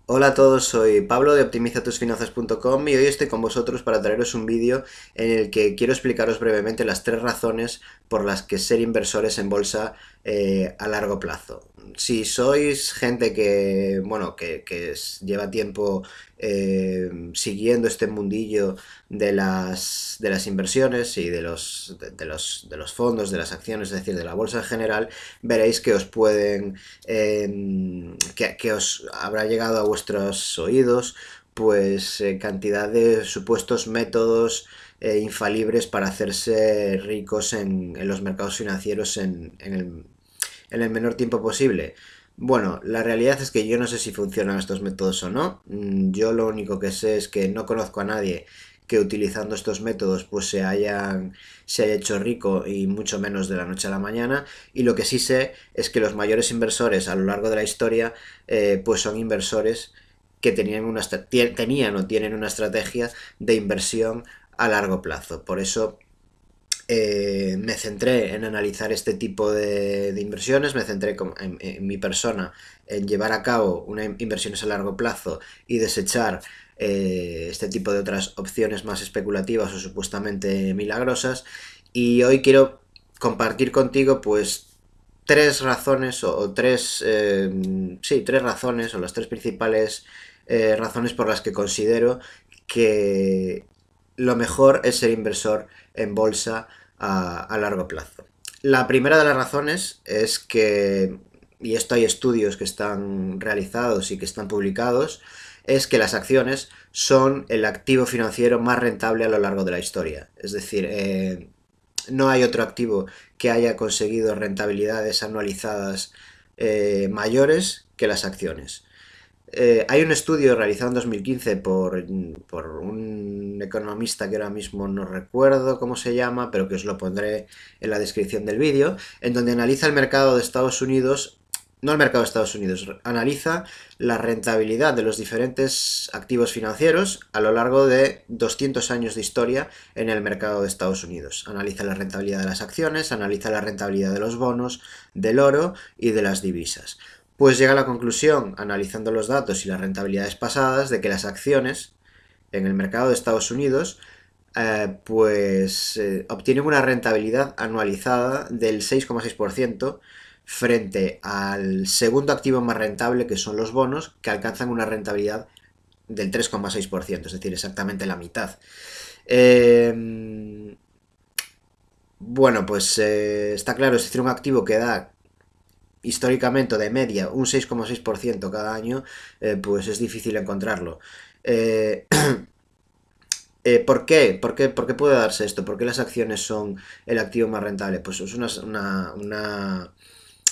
Hola a todos, soy Pablo de optimizatusfinanzas.com y hoy estoy con vosotros para traeros un vídeo en el que quiero explicaros brevemente las tres razones por las que ser inversores en bolsa a largo plazo. Si sois gente que, bueno, lleva tiempo siguiendo este mundillo de las inversiones y de los fondos, de las acciones, es decir, de la bolsa en general, veréis que os pueden que os habrá llegado a vuestros oídos pues cantidad de supuestos métodos infalibles para hacerse ricos en los mercados financieros en el menor tiempo posible. Bueno, la realidad es que yo no sé si funcionan estos métodos o no. Yo lo único que sé es que no conozco a nadie que utilizando estos métodos pues se haya hecho rico y mucho menos de la noche a la mañana. Y lo que sí sé es que los mayores inversores a lo largo de la historia pues son inversores que tenían o tienen una estrategia de inversión a largo plazo. Por eso me centré en analizar este tipo de inversiones, me centré en mi persona, en llevar a cabo inversiones a largo plazo y desechar este tipo de otras opciones más especulativas o supuestamente milagrosas. Y hoy quiero compartir contigo pues tres razones o tres, sí, tres razones o las tres principales razones por las que considero que lo mejor es ser inversor en bolsa a largo plazo. La primera de las razones es que, y esto hay estudios que están realizados y que están publicados, es que las acciones son el activo financiero más rentable a lo largo de la historia. Es decir, no hay otro activo que haya conseguido rentabilidades anualizadas mayores que las acciones. Hay un estudio realizado en 2015 por un economista que ahora mismo no recuerdo cómo se llama, pero que os lo pondré en la descripción del vídeo, en donde analiza el mercado de Estados Unidos, no el mercado de Estados Unidos, analiza la rentabilidad de los diferentes activos financieros a lo largo de 200 años de historia en el mercado de Estados Unidos. Analiza la rentabilidad de las acciones, analiza la rentabilidad de los bonos, del oro y de las divisas. Pues llega a la conclusión, analizando los datos y las rentabilidades pasadas, de que las acciones en el mercado de Estados Unidos obtienen una rentabilidad anualizada del 6,6% frente al segundo activo más rentable, que son los bonos, que alcanzan una rentabilidad del 3,6%, es decir, exactamente la mitad. Eh, bueno, pues está claro, es decir, un activo que da históricamente de media un 6,6% cada año, pues es difícil encontrarlo. Eh, ¿Por qué? ¿Por qué puede darse esto? ¿Por qué las acciones son el activo más rentable? Pues es una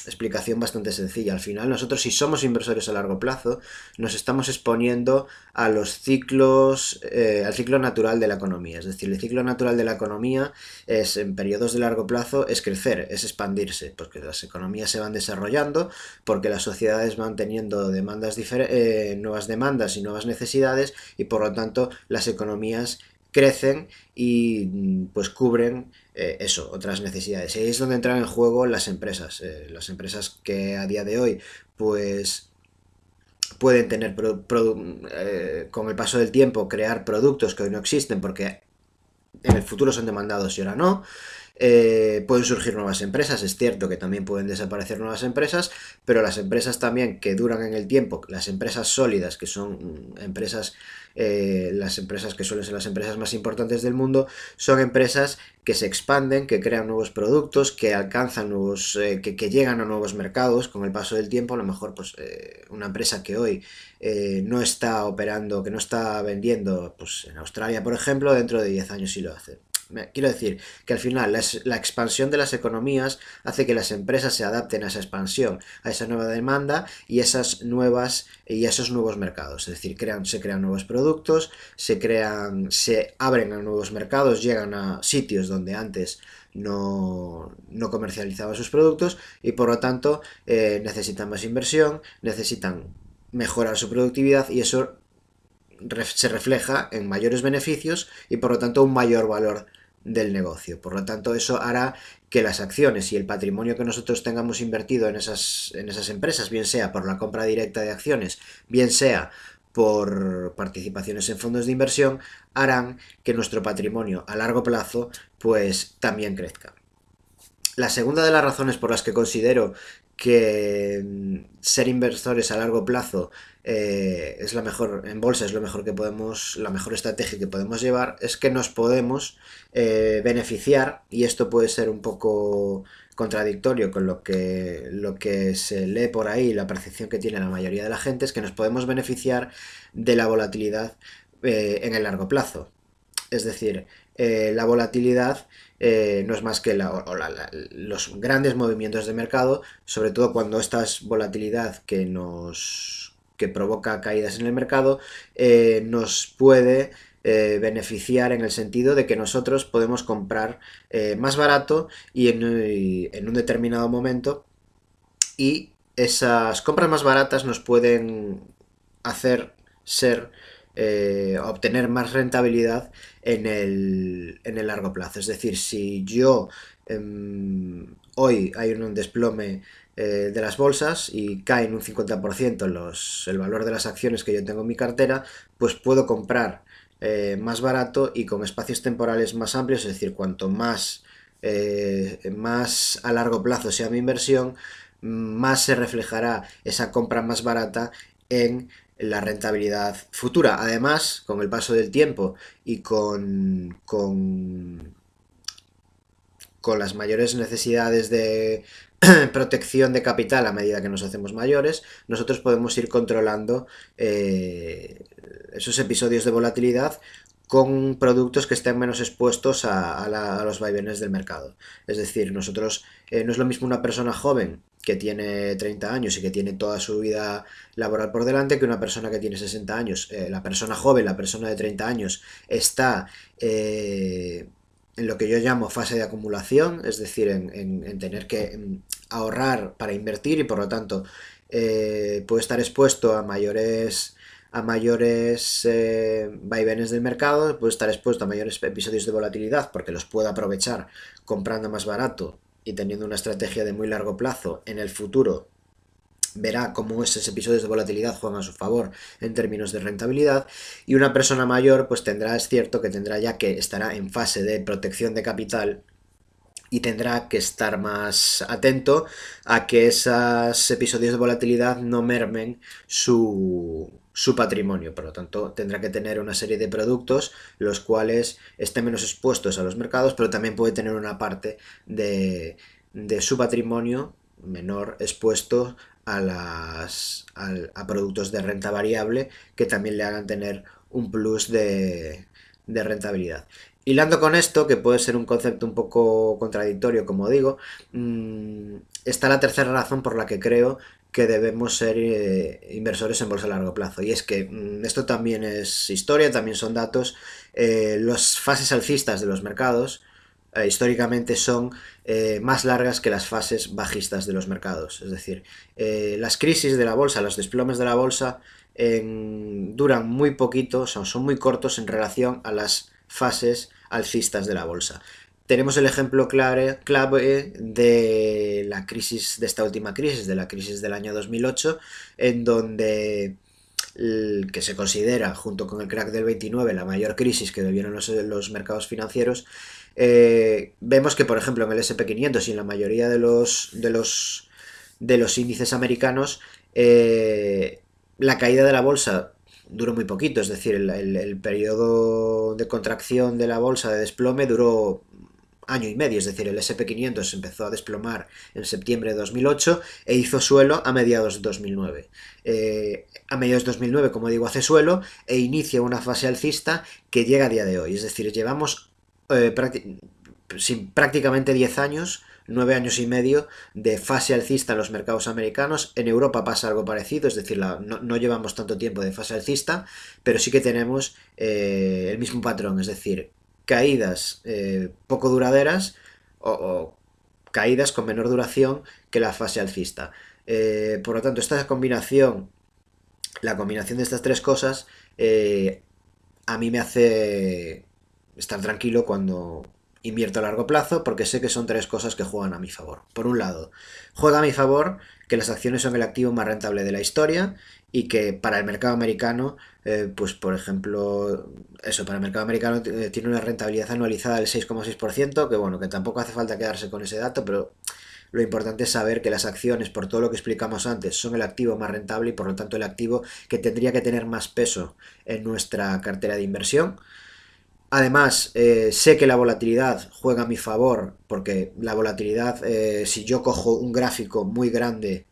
explicación bastante sencilla. Al final, nosotros, si somos inversores a largo plazo, nos estamos exponiendo a los ciclos, al ciclo natural de la economía. Es decir, el ciclo natural de la economía es, en periodos de largo plazo, es crecer, es expandirse, porque las economías se van desarrollando, porque las sociedades van teniendo nuevas demandas y nuevas necesidades, y por lo tanto las economías crecen y pues cubren eso, otras necesidades. Y ahí es donde entran en juego las empresas que a día de hoy pues pueden tener con el paso del tiempo crear productos que hoy no existen porque en el futuro son demandados y ahora no. Pueden surgir nuevas empresas, es cierto que también pueden desaparecer nuevas empresas, pero las empresas también que duran en el tiempo, las empresas sólidas, que son las empresas que suelen ser las empresas más importantes del mundo, son empresas que se expanden, que crean nuevos productos, que alcanzan que llegan a nuevos mercados con el paso del tiempo. A lo mejor pues una empresa que hoy no está operando, que no está vendiendo pues en Australia, por ejemplo, dentro de 10 años sí lo hace. Quiero decir que al final la expansión de las economías hace que las empresas se adapten a esa expansión, a esa nueva demanda y y a esos nuevos mercados. Es decir, se crean nuevos productos, se abren a nuevos mercados, llegan a sitios donde antes no comercializaban sus productos y por lo tanto necesitan más inversión, necesitan mejorar su productividad y eso se refleja en mayores beneficios y por lo tanto un mayor valor del negocio. Por lo tanto, eso hará que las acciones y el patrimonio que nosotros tengamos invertido en esas empresas, bien sea por la compra directa de acciones, bien sea por participaciones en fondos de inversión, harán que nuestro patrimonio a largo plazo pues también crezca. La segunda de las razones por las que considero que ser inversores a largo plazo es la mejor en bolsa, es lo mejor que podemos, la mejor estrategia que podemos llevar, es que nos podemos beneficiar, y esto puede ser un poco contradictorio con lo que se lee por ahí, la percepción que tiene la mayoría de la gente, es que nos podemos beneficiar de la volatilidad en el largo plazo. Es decir, la volatilidad no es más que los grandes movimientos de mercado, sobre todo cuando esta volatilidad que provoca caídas en el mercado nos puede beneficiar en el sentido de que nosotros podemos comprar más barato y en un determinado momento, y esas compras más baratas nos pueden hacer ser obtener más rentabilidad en el largo plazo. Es decir, si yo hoy hay un desplome de las bolsas y caen un 50% el valor de las acciones que yo tengo en mi cartera, pues puedo comprar más barato y con espacios temporales más amplios. Es decir, cuanto más a largo plazo sea mi inversión, más se reflejará esa compra más barata en la rentabilidad futura. Además, con el paso del tiempo y con las mayores necesidades de protección de capital a medida que nos hacemos mayores, nosotros podemos ir controlando esos episodios de volatilidad con productos que estén menos expuestos a los vaivenes del mercado. Es decir, nosotros no es lo mismo una persona joven que tiene 30 años y que tiene toda su vida laboral por delante que una persona que tiene 60 años. La persona joven, la persona de 30 años, está en lo que yo llamo fase de acumulación, es decir, en tener que ahorrar para invertir, y por lo tanto puede estar expuesto a mayores vaivenes del mercado, puede estar expuesto a mayores episodios de volatilidad porque los puede aprovechar comprando más barato y teniendo una estrategia de muy largo plazo. En el futuro verá cómo esos episodios de volatilidad juegan a su favor en términos de rentabilidad, y una persona mayor pues es cierto que tendrá ya que estará en fase de protección de capital y tendrá que estar más atento a que esos episodios de volatilidad no mermen su patrimonio. Por lo tanto, tendrá que tener una serie de productos los cuales estén menos expuestos a los mercados, pero también puede tener una parte de su patrimonio menor expuesto a productos de renta variable que también le hagan tener un plus de rentabilidad. Hilando con esto, que puede ser un concepto un poco contradictorio, como digo, está la tercera razón por la que creo que debemos ser inversores en bolsa a largo plazo. Y es que esto también es historia, también son datos. Las fases alcistas de los mercados históricamente son más largas que las fases bajistas de los mercados. Es decir, las crisis de la bolsa, los desplomes de la bolsa duran muy poquito, son muy cortos en relación a las fases alcistas de la bolsa. Tenemos el ejemplo clave de la crisis, de esta última crisis, de la crisis del año 2008, en donde que se considera, junto con el crack del 29, la mayor crisis que vivieron los mercados financieros. Vemos que, por ejemplo, en el S&P 500 y en la mayoría de los índices americanos, la caída de la bolsa duró muy poquito. Es decir, el periodo de contracción de la bolsa, de desplome, duró año y medio. Es decir, el S&P 500 empezó a desplomar en septiembre de 2008 e hizo suelo a mediados de 2009. A mediados de 2009, como digo, hace suelo e inicia una fase alcista que llega a día de hoy. Es decir, llevamos prácticamente 10 años, 9 años y medio de fase alcista en los mercados americanos. En Europa pasa algo parecido, es decir, no llevamos tanto tiempo de fase alcista, pero sí que tenemos el mismo patrón, es decir, caídas poco duraderas o caídas con menor duración que la fase alcista. Por lo tanto, la combinación de estas tres cosas, a mí me hace estar tranquilo cuando invierto a largo plazo porque sé que son tres cosas que juegan a mi favor. Por un lado, juega a mi favor que las acciones son el activo más rentable de la historia y que para el mercado americano, pues por ejemplo, eso, para el mercado americano tiene una rentabilidad anualizada del 6,6%, que bueno, que tampoco hace falta quedarse con ese dato, pero lo importante es saber que las acciones, por todo lo que explicamos antes, son el activo más rentable y por lo tanto el activo que tendría que tener más peso en nuestra cartera de inversión. Además, sé que la volatilidad juega a mi favor, porque la volatilidad, si yo cojo un gráfico muy grande,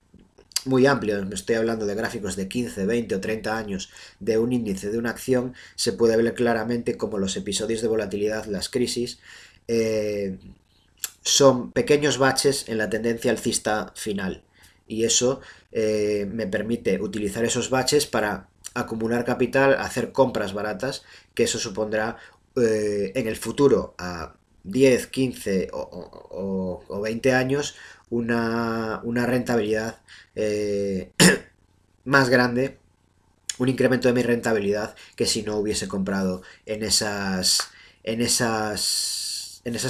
muy amplio, me estoy hablando de gráficos de 15, 20 o 30 años de un índice, de una acción, se puede ver claramente como los episodios de volatilidad, las crisis, eh, son pequeños baches en la tendencia alcista final. Y eso me permite utilizar esos baches para acumular capital, hacer compras baratas, que eso supondrá en el futuro a 10, 15 o 20 años una rentabilidad más grande, un incremento de mi rentabilidad que si no hubiese comprado en esas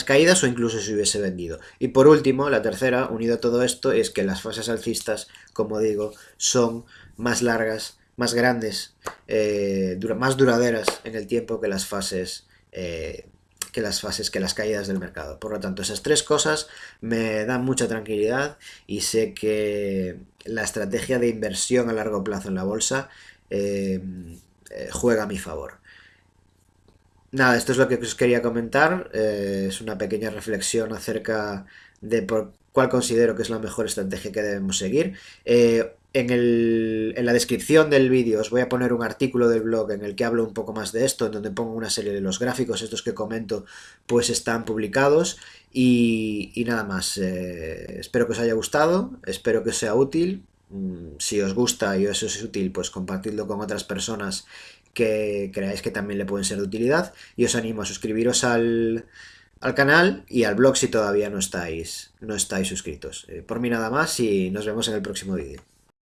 caídas o incluso si hubiese vendido. Y por último, la tercera, unido a todo esto, es que las fases alcistas, como digo, son más largas, más grandes, más duraderas en el tiempo que las caídas del mercado. Por lo tanto, esas tres cosas me dan mucha tranquilidad y sé que la estrategia de inversión a largo plazo en la bolsa eh, juega a mi favor. Nada, esto es lo que os quería comentar. Es una pequeña reflexión acerca de por cuál considero que es la mejor estrategia que debemos seguir. En la descripción del vídeo os voy a poner un artículo del blog en el que hablo un poco más de esto, en donde pongo una serie de los gráficos, estos que comento, pues están publicados. Y nada más, espero que os haya gustado, espero que os sea útil. Si os gusta y eso es útil, pues compartidlo con otras personas que creáis que también le pueden ser de utilidad y os animo a suscribiros al canal y al blog si todavía no estáis suscritos. Por mí nada más y nos vemos en el próximo vídeo.